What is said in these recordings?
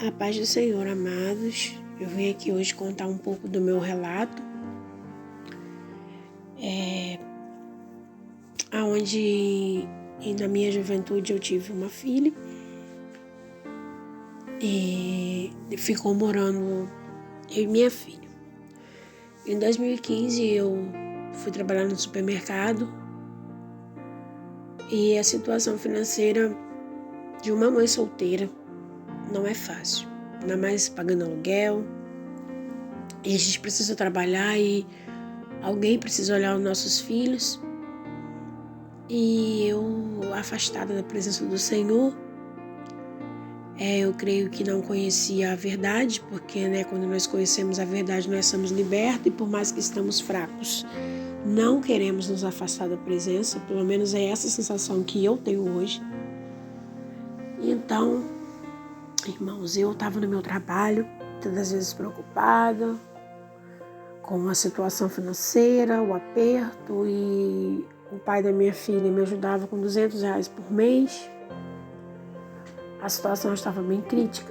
A paz do Senhor, amados. Eu vim aqui hoje contar um pouco do meu relato, onde na minha juventude eu tive uma filha e ficou morando eu e minha filha. Em 2015 eu fui trabalhar no supermercado e a situação financeira de uma mãe solteira não é fácil, ainda mais pagando aluguel. E a gente precisa trabalhar e alguém precisa olhar os nossos filhos. E eu, afastada da presença do Senhor, eu creio que não conhecia a verdade, porque quando nós conhecemos a verdade nós somos libertos e por mais que estamos fracos, não queremos nos afastar da presença, pelo menos é essa sensação que eu tenho hoje. Então, irmãos, eu estava no meu trabalho, todas as vezes preocupada com a situação financeira, o aperto, e o pai da minha filha me ajudava com R$200 por mês. A situação estava bem crítica.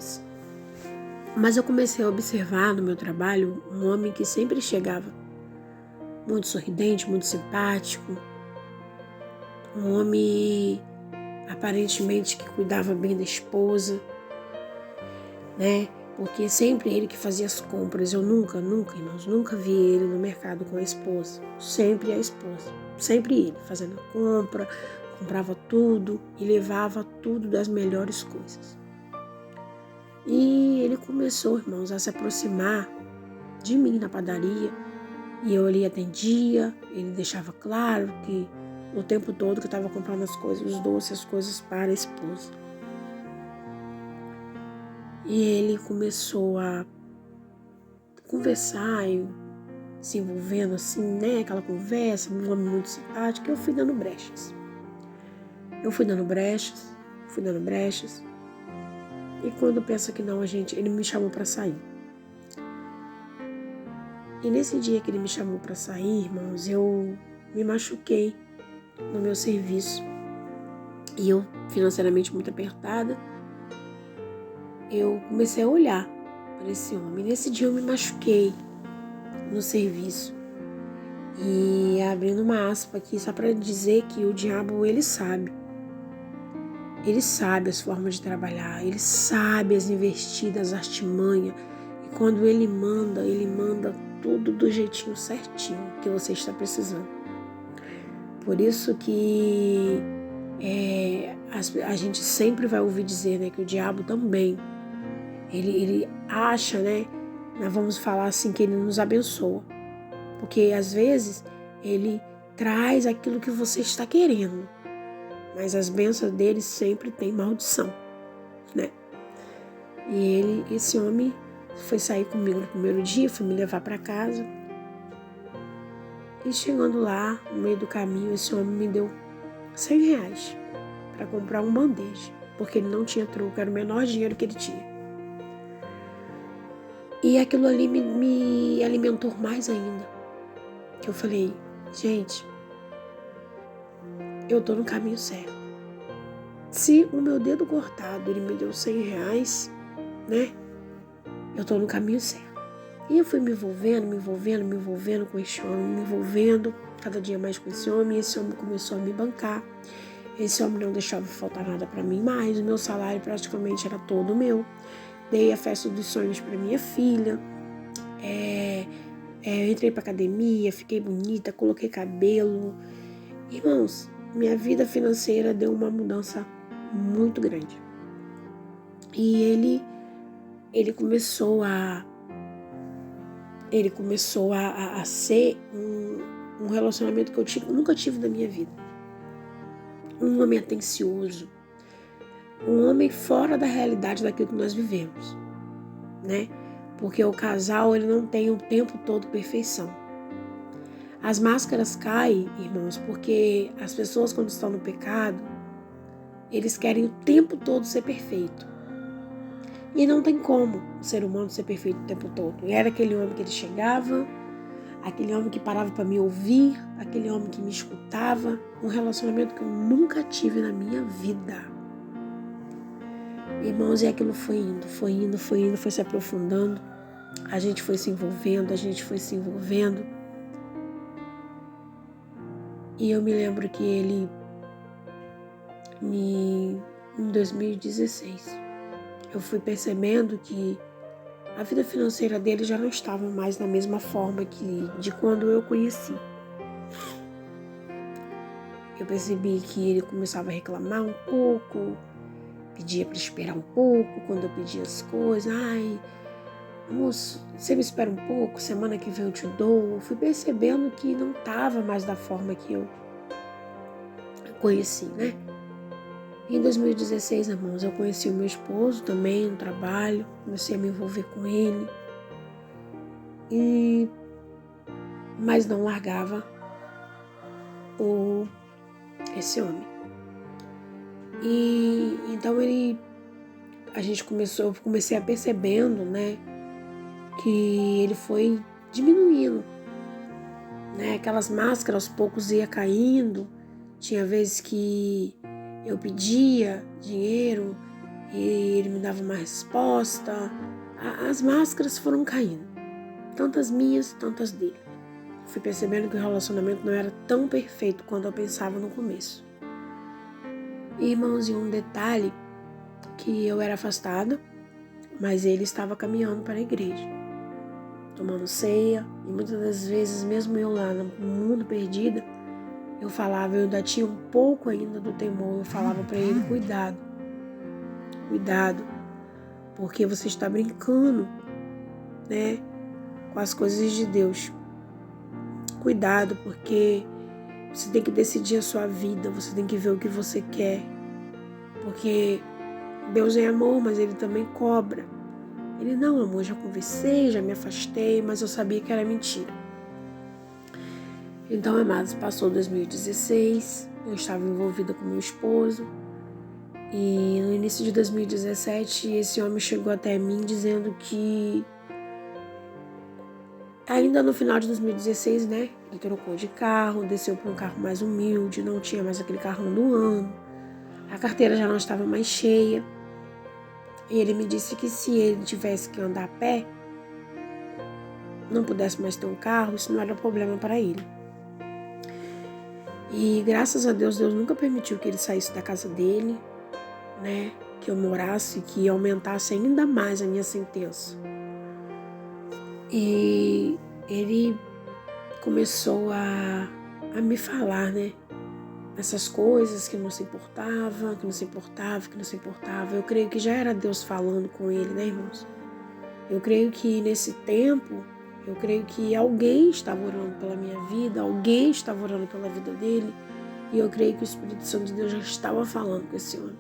Mas eu comecei a observar no meu trabalho um homem que sempre chegava muito sorridente, muito simpático, um homem aparentemente que cuidava bem da esposa, Porque sempre ele que fazia as compras. Eu nunca, irmãos, nunca vi ele no mercado com a esposa. Sempre a esposa. Sempre ele fazendo a compra, comprava tudo e levava tudo das melhores coisas. E ele começou, irmãos, a se aproximar de mim na padaria. E eu ali atendia, ele deixava claro que o tempo todo que eu estava comprando as coisas, os doces, as coisas para a esposa. E ele começou a conversar e se envolvendo assim, aquela conversa, um homem muito simpático. Eu fui dando brechas. E quando pensa que não, ele me chamou para sair. E nesse dia que ele me chamou para sair, irmãos, eu me machuquei no meu serviço. E eu, financeiramente muito apertada, eu comecei a olhar para esse homem. Nesse dia eu me machuquei no serviço. E abrindo uma aspa aqui, só para dizer que o diabo, ele sabe. Ele sabe as formas de trabalhar, ele sabe as investidas, as artimanhas. E quando ele manda tudo do jeitinho certinho que você está precisando. Por isso que a gente sempre vai ouvir dizer, que o diabo também, ele acha, nós vamos falar assim, que ele nos abençoa. Porque às vezes ele traz aquilo que você está querendo, mas as bênçãos dele sempre tem maldição, E esse homem foi sair comigo no primeiro dia, foi me levar para casa. E chegando lá, no meio do caminho, esse homem me deu R$100 para comprar um bandeja, porque ele não tinha troco, era o menor dinheiro que ele tinha. E aquilo ali me alimentou mais ainda. Que eu falei, gente, eu tô no caminho certo. Se o meu dedo cortado, ele me deu R$100, eu tô no caminho certo. E eu fui me envolvendo com esse homem, me envolvendo cada dia mais com esse homem. E esse homem começou a me bancar. Esse homem não deixava faltar nada para mim mais. O meu salário praticamente era todo meu. Dei a festa dos sonhos para minha filha. Eu entrei para academia, fiquei bonita, coloquei cabelo. Irmãos, minha vida financeira deu uma mudança muito grande. E ele começou a ser um relacionamento que eu nunca tive na minha vida. Um homem atencioso, um homem fora da realidade daquilo que nós vivemos, Porque o casal, ele não tem o tempo todo perfeição. As máscaras caem, irmãos, porque as pessoas, quando estão no pecado, eles querem o tempo todo ser perfeito. E não tem como o ser humano ser perfeito o tempo todo. E era aquele homem que ele chegava, aquele homem que parava para me ouvir, aquele homem que me escutava. Um relacionamento que eu nunca tive na minha vida. Irmãos, e aquilo foi indo, foi se aprofundando. A gente foi se envolvendo. E eu me lembro que ele, em 2016, eu fui percebendo que a vida financeira dele já não estava mais da mesma forma de quando eu conheci. Eu percebi que ele começava a reclamar um pouco, pedia para esperar um pouco quando eu pedia as coisas. Ai, moço, você me espera um pouco, semana que vem eu te dou. Eu fui percebendo que não estava mais da forma que eu conheci, né? Em 2016, irmãos, eu conheci o meu esposo também no trabalho, comecei a me envolver com ele, mas não largava esse homem. E então eu comecei a percebendo, né, que ele foi diminuindo, né, aquelas máscaras aos poucos ia caindo. Tinha vezes que eu pedia dinheiro e ele me dava uma resposta. As máscaras foram caindo, tantas minhas, tantas dele. Fui percebendo que o relacionamento não era tão perfeito quanto eu pensava no começo. E, irmãos, e um detalhe, que eu era afastada, mas ele estava caminhando para a igreja, tomando ceia, e muitas das vezes, mesmo eu lá no mundo perdida, eu ainda tinha um pouco ainda do temor, eu falava para ele: cuidado, porque você está brincando, né, com as coisas de Deus. Cuidado, porque você tem que decidir a sua vida, você tem que ver o que você quer, porque Deus é amor, mas Ele também cobra. Ele: não, amor, já conversei, já me afastei, mas eu sabia que era mentira. Então, amados, passou 2016, eu estava envolvida com meu esposo, e no início de 2017, esse homem chegou até mim dizendo que, ainda no final de 2016, né, ele trocou de carro, desceu para um carro mais humilde, não tinha mais aquele carrão do ano, a carteira já não estava mais cheia, e ele me disse que se ele tivesse que andar a pé, não pudesse mais ter um carro, isso não era problema para ele. E graças a Deus, Deus nunca permitiu que ele saísse da casa dele, né? Que eu morasse, que aumentasse ainda mais a minha sentença. E ele começou a me falar, né? Essas coisas que não se importava. Eu creio que já era Deus falando com ele, né, irmãos? Eu creio que nesse tempo, alguém estava orando pela minha vida, alguém estava orando pela vida dele, e eu creio que o Espírito Santo de Deus já estava falando com esse homem.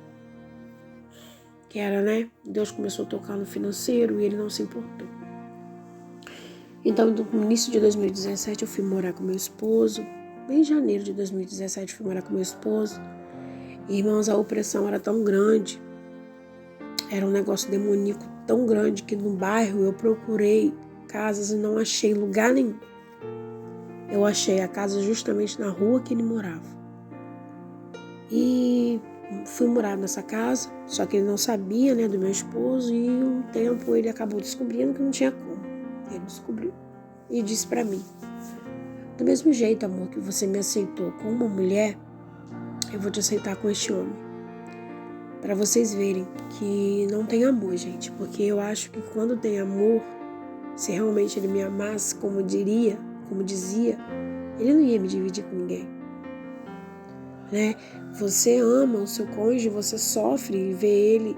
Que era, né? Deus começou a tocar no financeiro e ele não se importou. Então, no início de 2017, eu fui morar com meu esposo. Em janeiro de 2017, fui morar com meu esposo. E, irmãos, a opressão era tão grande, era um negócio demoníaco tão grande, que no bairro eu procurei casas e não achei lugar nenhum. Eu achei a casa justamente na rua que ele morava. E fui morar nessa casa, só que ele não sabia, né, do meu esposo, e um tempo ele acabou descobrindo que não tinha como. Ele descobriu e disse pra mim: do mesmo jeito, amor, que você me aceitou como uma mulher, eu vou te aceitar com este homem. Pra vocês verem que não tem amor, gente, porque eu acho que quando tem amor, se realmente ele me amasse, como dizia, ele não ia me dividir com ninguém, né? Você ama o seu cônjuge, você sofre e vê ele,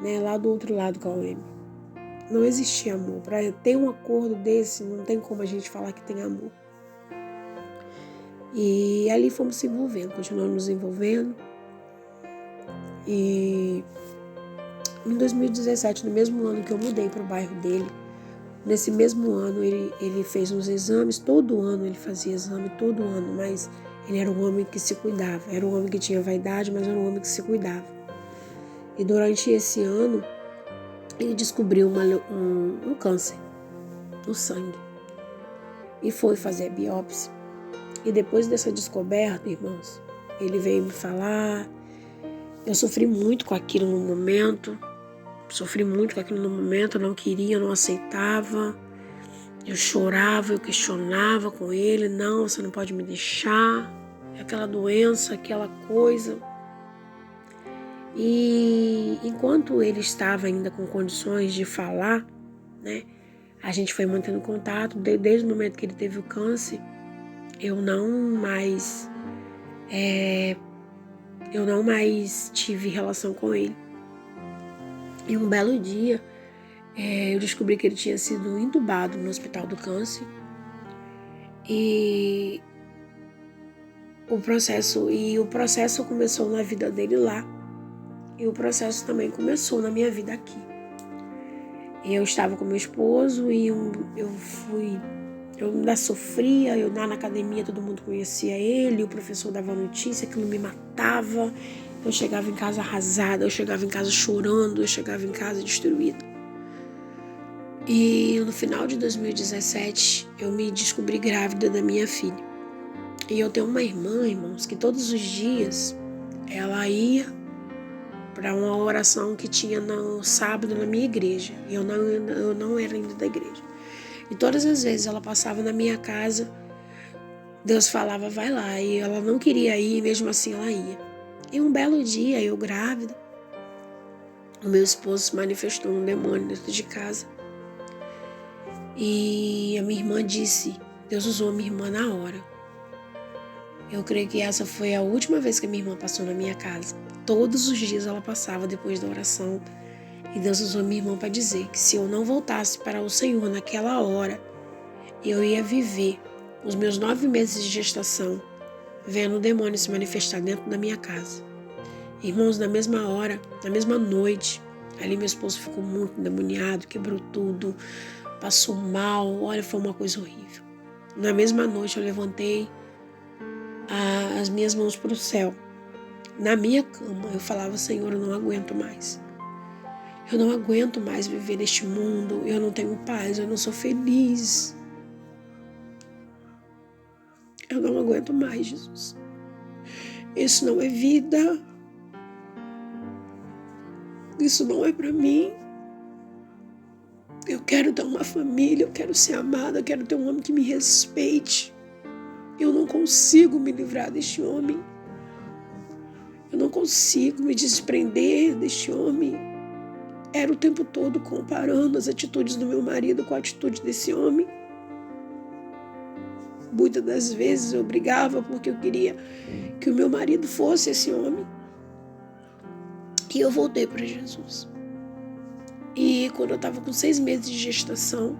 né, lá do outro lado com ele. Não existe amor. Para ter um acordo desse, não tem como a gente falar que tem amor. E ali fomos se envolvendo, continuamos nos envolvendo. E em 2017, no mesmo ano que eu mudei para o bairro dele, nesse mesmo ano ele fez uns exames. Todo ano ele fazia exame, todo ano, mas ele era um homem que se cuidava. Era um homem que tinha vaidade, mas era um homem que se cuidava. E durante esse ano, ele descobriu um câncer no sangue. E foi fazer a biópsia. E depois dessa descoberta, irmãos, ele veio me falar. Eu sofri muito com aquilo no momento. Sofri muito com aquilo no momento, eu não queria, eu não aceitava. Eu chorava, eu questionava com ele, não, você não pode me deixar. Aquela doença, aquela coisa. E enquanto ele estava ainda com condições de falar, né, a gente foi mantendo contato. Desde o momento que ele teve o câncer, eu não mais tive relação com ele. E um belo dia, eu descobri que ele tinha sido entubado no Hospital do Câncer. E o processo começou na vida dele lá. E o processo também começou na minha vida aqui. Eu estava com meu esposo e eu ainda sofria, eu lá na academia todo mundo conhecia ele, o professor dava notícia, aquilo me matava. Eu chegava em casa arrasada, eu chegava em casa chorando, eu chegava em casa destruída. E no final de 2017, eu me descobri grávida da minha filha. E eu tenho uma irmã, irmãos, que todos os dias ela ia para uma oração que tinha no sábado na minha igreja. E eu não era ainda da igreja. E todas as vezes ela passava na minha casa, Deus falava, vai lá. E ela não queria ir, e mesmo assim ela ia. E um belo dia, eu grávida, o meu esposo se manifestou um demônio dentro de casa. E a minha irmã disse, Deus usou a minha irmã na hora. Eu creio que essa foi a última vez que a minha irmã passou na minha casa. Todos os dias ela passava depois da oração. E Deus usou a minha irmã para dizer que se eu não voltasse para o Senhor naquela hora, eu ia viver os meus 9 meses de gestação vendo o demônio se manifestar dentro da minha casa. Irmãos, na mesma hora, na mesma noite, ali meu esposo ficou muito endemoniado, quebrou tudo, passou mal, olha, foi uma coisa horrível. Na mesma noite eu levantei as minhas mãos para o céu. Na minha cama eu falava, Senhor, eu não aguento mais. Eu não aguento mais viver neste mundo, eu não tenho paz, eu não sou feliz. Eu não aguento mais, Jesus. Isso não é vida. Isso não é para mim. Eu quero ter uma família, eu quero ser amada, eu quero ter um homem que me respeite. Eu não consigo me livrar deste homem. Eu não consigo me desprender deste homem. Era o tempo todo comparando as atitudes do meu marido com a atitude desse homem. Muitas das vezes eu brigava porque eu queria que o meu marido fosse esse homem. E eu voltei para Jesus. E quando eu estava com 6 meses de gestação,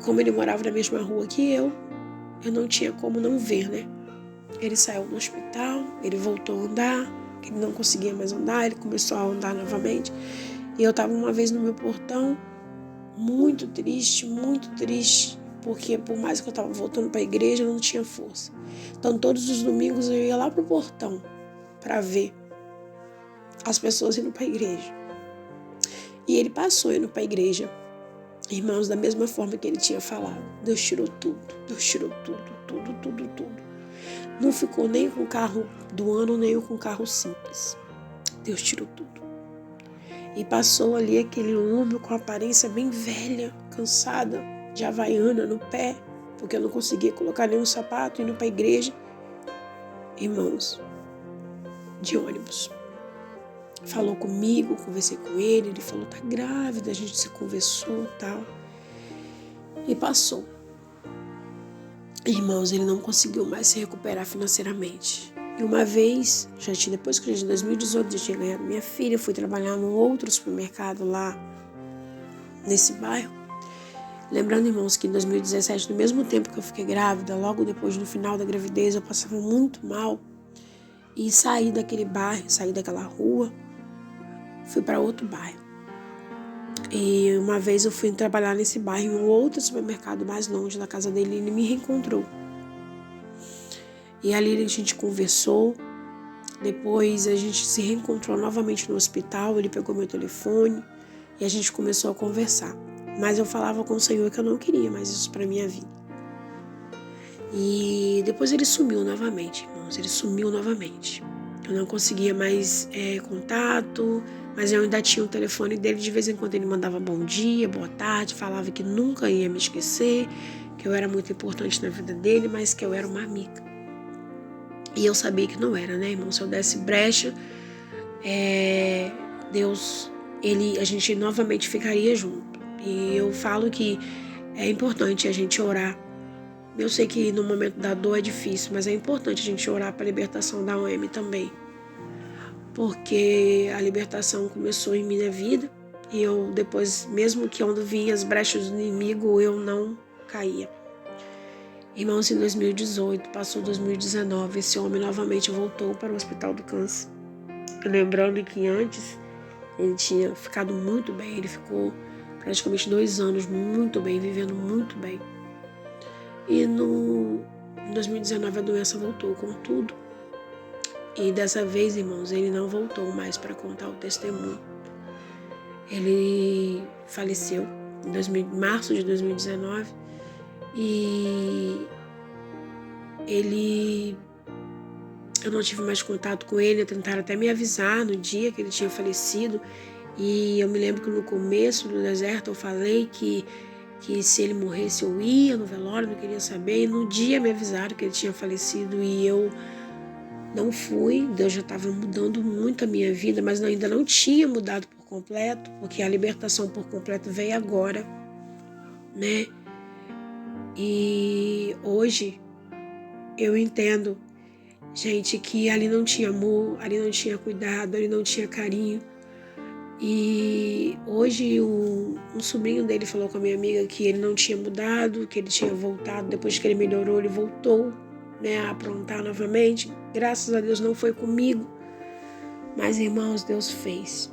como ele morava na mesma rua que eu não tinha como não ver, né? Ele saiu do hospital, ele voltou a andar, ele não conseguia mais andar, ele começou a andar novamente. E eu estava uma vez no meu portão, muito triste, porque por mais que eu estava voltando para a igreja, eu não tinha força. Então todos os domingos eu ia lá pro portão para ver as pessoas indo para a igreja. E ele passou indo para a igreja. Irmãos, da mesma forma que ele tinha falado, Deus tirou tudo. Não ficou nem com o carro do ano, nem com o carro simples. Deus tirou tudo. E passou ali aquele homem com aparência bem velha, cansada, de havaiana no pé, porque eu não conseguia colocar nenhum sapato, indo para a igreja. Irmãos, de ônibus. Falou comigo, conversei com ele, ele falou, tá grávida, a gente se conversou e tal. E passou. Irmãos, ele não conseguiu mais se recuperar financeiramente. E uma vez, depois que em 2018 eu tinha ganhado minha filha, fui trabalhar num outro supermercado lá nesse bairro. Lembrando, irmãos, que em 2017, no mesmo tempo que eu fiquei grávida, logo depois, no final da gravidez, eu passava muito mal. E saí daquele bairro, saí daquela rua, fui para outro bairro. E uma vez eu fui trabalhar nesse bairro, em um outro supermercado mais longe da casa dele, e ele me reencontrou. E ali a gente conversou, depois a gente se reencontrou novamente no hospital, ele pegou meu telefone e a gente começou a conversar. Mas eu falava com o Senhor que eu não queria mais isso para minha vida. E depois ele sumiu novamente, irmãos, ele sumiu novamente. Eu não conseguia mais contato, mas eu ainda tinha o telefone dele. De vez em quando ele mandava bom dia, boa tarde, falava que nunca ia me esquecer, que eu era muito importante na vida dele, mas que eu era uma amiga. E eu sabia que não era, né, irmão? Se eu desse brecha, Deus, a gente novamente ficaria junto. E eu falo que é importante a gente orar. Eu sei que no momento da dor é difícil, mas é importante a gente orar para a libertação da OM também. Porque a libertação começou em minha vida e eu depois, mesmo que quando vinha as brechas do inimigo, eu não caía. Irmãos, em 2018, passou 2019, esse homem novamente voltou para o Hospital do Câncer. Lembrando que antes ele tinha ficado muito bem, ele ficou praticamente 2 anos muito bem, vivendo muito bem. E em 2019 a doença voltou com tudo. E dessa vez, irmãos, ele não voltou mais para contar o testemunho. Ele faleceu em março de 2019 e eu não tive mais contato com ele. Tentaram até me avisar no dia que ele tinha falecido. E eu me lembro que no começo do deserto eu falei que se ele morresse eu ia no velório, não queria saber. E no dia me avisaram que ele tinha falecido e eu não fui. Deus já estava mudando muito a minha vida, mas ainda não tinha mudado por completo, porque a libertação por completo veio agora, né? E hoje eu entendo, gente, que ali não tinha amor, ali não tinha cuidado, ali não tinha carinho. E hoje um sobrinho dele falou com a minha amiga que ele não tinha mudado, que ele tinha voltado. Depois que ele melhorou, ele voltou, né, a aprontar novamente. Graças a Deus não foi comigo, mas, irmãos, Deus fez.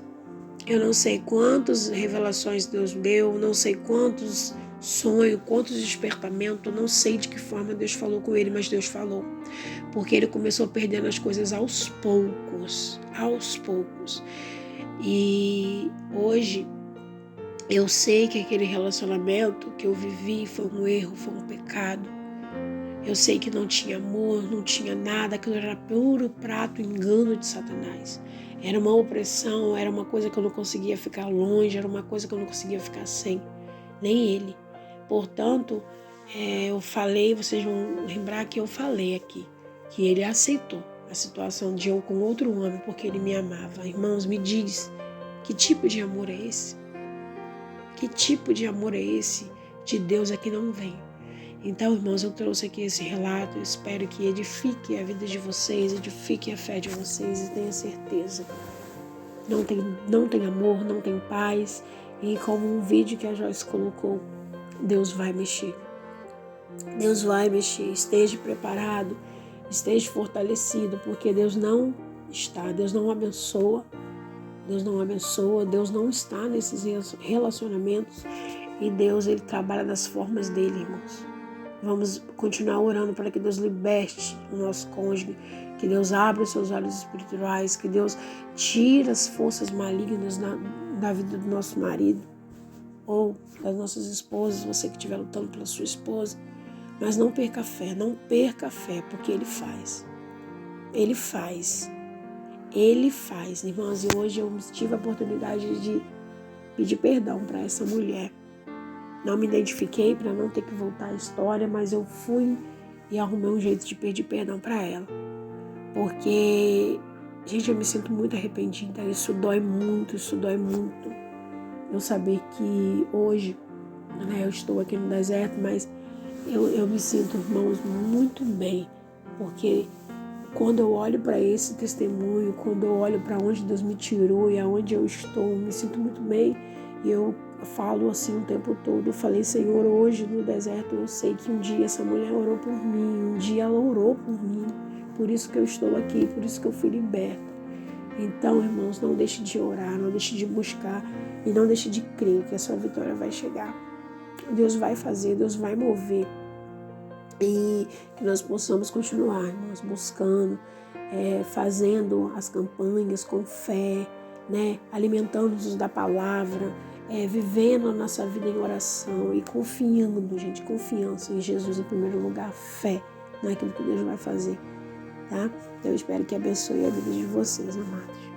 Eu não sei quantas revelações Deus deu, não sei quantos sonhos, quantos despertamentos, não sei de que forma Deus falou com ele, mas Deus falou. Porque ele começou perdendo as coisas aos poucos. E hoje eu sei que aquele relacionamento que eu vivi foi um erro, foi um pecado. Eu sei que não tinha amor, não tinha nada, aquilo era puro prato, engano de Satanás. Era uma opressão, era uma coisa que eu não conseguia ficar longe, era uma coisa que eu não conseguia ficar sem, nem ele. Portanto, eu falei, vocês vão lembrar que eu falei aqui, que ele aceitou a situação de eu com outro homem porque ele me amava. Irmãos, me diz, que tipo de amor é esse? Que tipo de amor é esse? De Deus aqui não vem. Então, irmãos, eu trouxe aqui esse relato, eu espero que edifique a vida de vocês, edifique a fé de vocês e tenha certeza. Não tem amor, não tem paz, e como um vídeo que a Joyce colocou, Deus vai mexer. Deus vai mexer, esteja preparado, esteja fortalecido, porque Deus não está, Deus não abençoa, Deus não está nesses relacionamentos e Deus, Ele trabalha das formas dele, irmãos. Vamos continuar orando para que Deus liberte o nosso cônjuge, que Deus abra os seus olhos espirituais, que Deus tire as forças malignas da vida do nosso marido ou das nossas esposas, você que estiver lutando pela sua esposa. Mas não perca a fé, porque Ele faz. Ele faz. Ele faz, irmãos. E hoje eu tive a oportunidade de pedir perdão para essa mulher. Não me identifiquei para não ter que voltar à história, mas eu fui e arrumei um jeito de pedir perdão para ela. Porque, gente, eu me sinto muito arrependida. Isso dói muito. Eu saber que hoje, né, eu estou aqui no deserto, mas eu me sinto, irmãos, muito bem. Porque quando eu olho para esse testemunho, quando eu olho para onde Deus me tirou e aonde eu estou, eu me sinto muito bem. E eu falo assim o tempo todo. Eu falei, Senhor, hoje no deserto eu sei que um dia essa mulher orou por mim, um dia ela orou por mim. Por isso que eu estou aqui, por isso que eu fui liberta. Então, irmãos, não deixe de orar, não deixe de buscar e não deixe de crer que a sua vitória vai chegar. Deus vai fazer, Deus vai mover. E que nós possamos continuar, irmãos, buscando, fazendo as campanhas com fé, né? Alimentando-nos da palavra, vivendo a nossa vida em oração e confiando, gente, confiança em Jesus em primeiro lugar, fé naquilo que Deus vai fazer, tá? Eu espero que abençoe a vida de vocês, amados.